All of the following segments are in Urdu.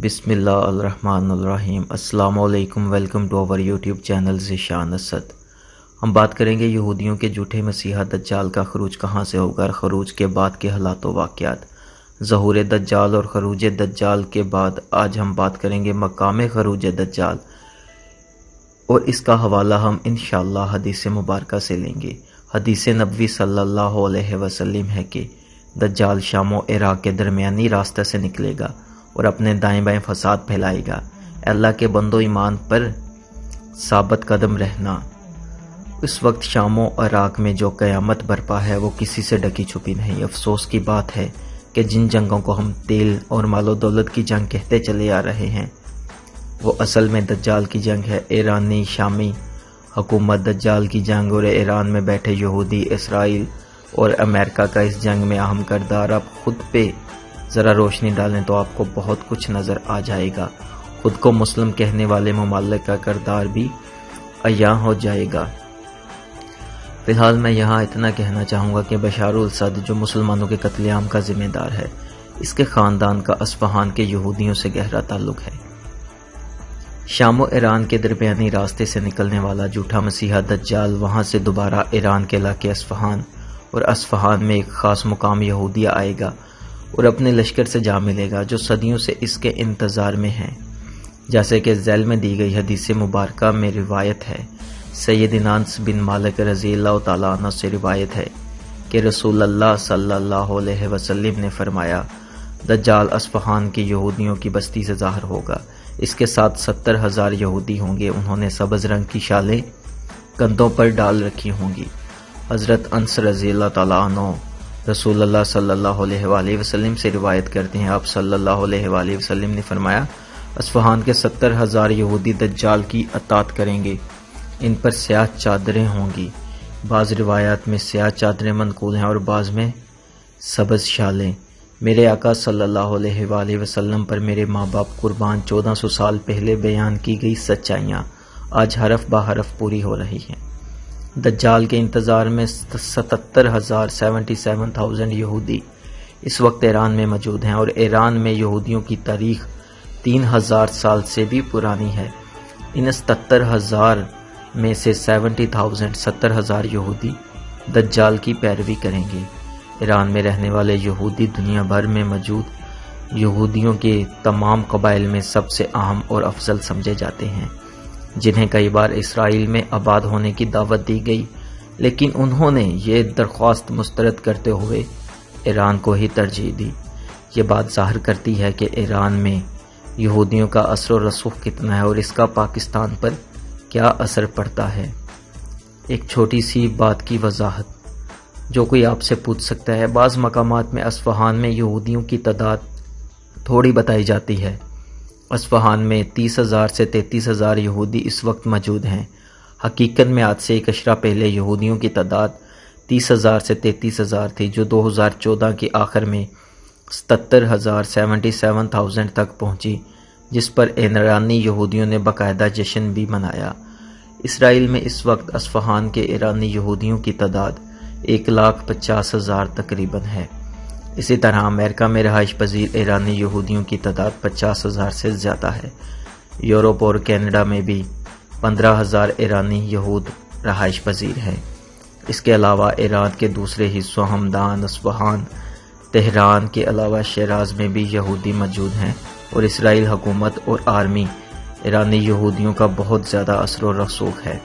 بسم اللہ الرحمن الرحیم۔ السلام علیکم، welcome to our YouTube channel Zeeshan Asad. ہم بات کریں گے یہودیوں کے جھوٹے مسیحا دجال کا خروج کہاں سے ہوگا اور خروج کے بعد کے حالات و واقعات۔ ظہور دجال اور خروج دجال کے بعد آج ہم بات کریں گے مقام خروج دجال، اور اس کا حوالہ ہم انشاءاللہ حدیث مبارکہ سے لیں گے۔ حدیث نبوی صلی اللہ علیہ وسلم ہے کہ دجال شام و عراق کے درمیانی راستہ سے نکلے گا اور اپنے دائیں بائیں فساد پھیلائے گا۔ اللہ کے بندو ایمان پر ثابت قدم رہنا۔ اس وقت شام و عراق میں جو قیامت برپا ہے وہ کسی سے ڈکی چھپی نہیں۔ افسوس کی بات ہے کہ جن جنگوں کو ہم تیل اور مال و دولت کی جنگ کہتے چلے آ رہے ہیں وہ اصل میں دجال کی جنگ ہے۔ ایرانی شامی حکومت دجال کی جنگ اور ایران میں بیٹھے یہودی، اسرائیل اور امریکہ کا اس جنگ میں اہم کردار۔ آپ خود پہ ذرا روشنی ڈالیں تو آپ کو بہت کچھ نظر آ جائے گا۔ خود کو مسلم کہنے والے ممالک کا کردار بھی عیاں ہو جائے گا۔ فی الحال میں یہاں اتنا کہنا چاہوں گا کہ بشار الاسد جو مسلمانوں کے قتل عام کا ذمہ دار ہے، اس کے خاندان کا اصفہان کے یہودیوں سے گہرا تعلق ہے۔ شام و ایران کے درمیانی راستے سے نکلنے والا جھوٹا مسیحا دجال وہاں سے دوبارہ ایران کے علاقے اصفہان اور اصفہان میں ایک خاص مقام یہودیہ آئے گا اور اپنے لشکر سے جا ملے گا جو صدیوں سے اس کے انتظار میں ہیں۔ جیسے کہ ذیل میں دی گئی حدیث مبارکہ میں روایت ہے، سیدنا انس بن مالک رضی اللہ تعالیٰ عنہ سے روایت ہے کہ رسول اللہ صلی اللہ علیہ وسلم نے فرمایا، دجال اصفہان کی یہودیوں کی بستی سے ظاہر ہوگا، اس کے ساتھ 70,000 یہودی ہوں گے، انہوں نے سبز رنگ کی شالیں کندھوں پر ڈال رکھی ہوں گی۔ حضرت انس رضی اللہ تعالیٰ عنہ رسول اللہ صلی اللہ علیہ وآلہ وسلم سے روایت کرتے ہیں، آپ صلی اللہ علیہ وآلہ وسلم نے فرمایا، اصفہان کے 70,000 یہودی دجال کی اطاعت کریں گے، ان پر سیاہ چادریں ہوں گی۔ بعض روایات میں سیاہ چادریں منقول ہیں اور بعض میں سبز شالیں۔ میرے آقا صلی اللہ علیہ وآلہ وسلم پر میرے ماں باپ قربان 1400 سال پہلے بیان کی گئی سچائیاں آج حرف بہ حرف پوری ہو رہی ہیں۔ دجال کے انتظار میں 77,000 یہودی اس وقت ایران میں موجود ہیں، اور ایران میں یہودیوں کی تاریخ 3,000 سال سے بھی پرانی ہے۔ ان 77,000 میں سے 70,000 یہودی دجال کی پیروی کریں گے۔ ایران میں رہنے والے یہودی دنیا بھر میں موجود یہودیوں کے تمام قبائل میں سب سے اہم اور افضل سمجھے جاتے ہیں، جنہیں کئی بار اسرائیل میں آباد ہونے کی دعوت دی گئی، لیکن انہوں نے یہ درخواست مسترد کرتے ہوئے ایران کو ہی ترجیح دی۔ یہ بات ظاہر کرتی ہے کہ ایران میں یہودیوں کا اثر و رسوخ کتنا ہے اور اس کا پاکستان پر کیا اثر پڑتا ہے۔ ایک چھوٹی سی بات کی وضاحت جو کوئی آپ سے پوچھ سکتا ہے، بعض مقامات میں اصفہان میں یہودیوں کی تعداد تھوڑی بتائی جاتی ہے۔ اصفہان میں 30,000 سے 33,000 یہودی اس وقت موجود ہیں۔ حقیقت میں آج سے ایک اشرہ پہلے یہودیوں کی تعداد 30,000 سے 33,000 تھی، جو 2014 کے آخر میں 77,000 تک پہنچی، جس پر ایرانی یہودیوں نے باقاعدہ جشن بھی منایا۔ اسرائیل میں اس وقت اصفہان کے ایرانی یہودیوں کی تعداد 1,50,000 تقریباً ہے۔ اسی طرح امریکہ میں رہائش پذیر ایرانی یہودیوں کی تعداد 50,000 سے زیادہ ہے۔ یورپ اور کینیڈا میں بھی 15,000 ایرانی یہود رہائش پذیر ہیں۔ اس کے علاوہ ایران کے دوسرے حصوں ہمدان، اصفہان، تہران کے علاوہ شیراز میں بھی یہودی موجود ہیں، اور اسرائیل حکومت اور آرمی ایرانی یہودیوں کا بہت زیادہ اثر و رسوخ ہے۔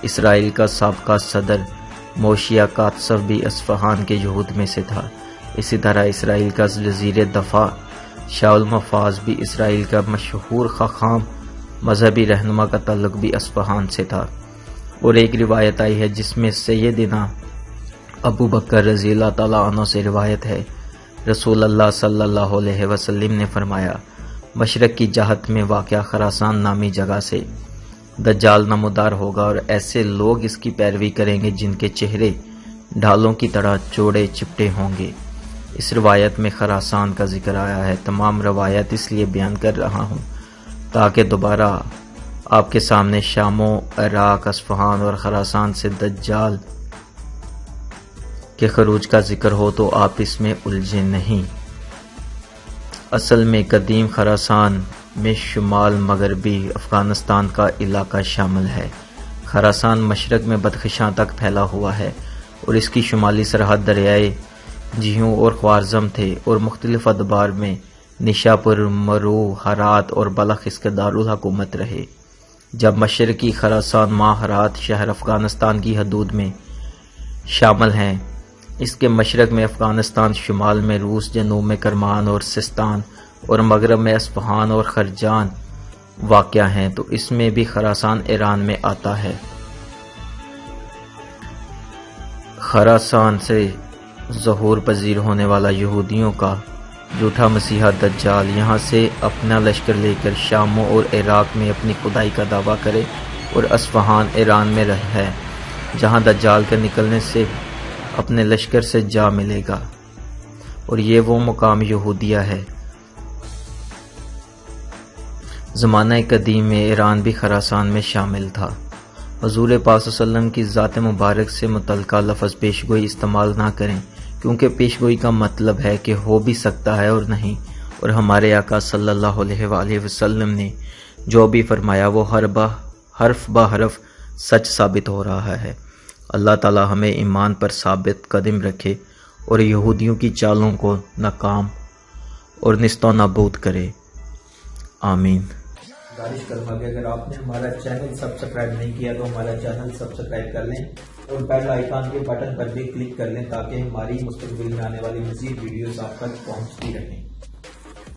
اسرائیل کا سابقہ صدر موشیا کاتسف بھی اصفہان کے یہود میں سے تھا۔ اسی طرح اسرائیل کا وزیر دفاع شاول مفاز بھی اسرائیل کا مشہور خاخام مذہبی رہنما کا تعلق بھی اصفہان سے تھا۔ اور ایک روایت آئی ہے جس میں سیدنا ابو بکر رضی اللہ تعالیٰ عنہ سے روایت ہے، رسول اللہ صلی اللہ علیہ وسلم نے فرمایا، مشرق کی جہت میں واقع خراسان نامی جگہ سے دجال نمودار ہوگا، اور ایسے لوگ اس کی پیروی کریں گے جن کے چہرے ڈھالوں کی طرح چوڑے چپٹے ہوں گے۔ اس روایت میں خراسان کا ذکر آیا ہے۔ تمام روایت اس لیے بیان کر رہا ہوں تاکہ دوبارہ آپ کے سامنے شام و عراق، اصفہان اور خراسان سے دجال کے خروج کا ذکر ہو تو آپ اس میں الجھے نہیں۔ اصل میں قدیم خراسان میں شمال مغربی افغانستان کا علاقہ شامل ہے۔ خراسان مشرق میں بدخشاں تک پھیلا ہوا ہے اور اس کی شمالی سرحد دریائے جیہوں اور خوارزم تھے اور مختلف ادوار میں نشاپور، مرو، ہرات اور بلخ اس کے دارالحکومت رہے۔ جب مشرقی خراسان ہرات شہر افغانستان کی حدود میں شامل ہیں، اس کے مشرق میں افغانستان، شمال میں روس، جنوب میں کرمان اور سستان اور مغرب میں اصفہان اور خرجان واقع ہیں، تو اس میں بھی خراسان ایران میں آتا ہے۔ خراسان سے ظہور پذیر ہونے والا یہودیوں کا جھوٹا مسیحا دجال یہاں سے اپنا لشکر لے کر شام اور عراق میں اپنی خدائی کا دعویٰ کرے اور اصفہان ایران میں ہے، جہاں دجال کے نکلنے سے اپنے لشکر سے جا ملے گا، اور یہ وہ مقام یہودیہ ہے۔ زمانہ قدیم میں ایران بھی خراسان میں شامل تھا۔ حضور پاک صلی اللہ علیہ وسلم کی ذات مبارک سے متعلقہ لفظ پیشگوئی استعمال نہ کریں، کیونکہ پیشگوئی کا مطلب ہے کہ ہو بھی سکتا ہے اور نہیں، اور ہمارے آقا صلی اللہ علیہ وآلہ وسلم نے جو بھی فرمایا وہ حرف بہ حرف سچ ثابت ہو رہا ہے۔ اللہ تعالی ہمیں ایمان پر ثابت قدم رکھے اور یہودیوں کی چالوں کو ناکام اور نیست و نابود کرے، آمین۔ گزارش کروں کہ اگر آپ نے ہمارا چینل سبسکرائب نہیں کیا تو ہمارا چینل سبسکرائب کر لیں اور بیل آئیکن کے بٹن پر بھی کلک کر لیں تاکہ ہماری مستقبل میں آنے والی مزید ویڈیوز آپ تک پہنچتی رہیں۔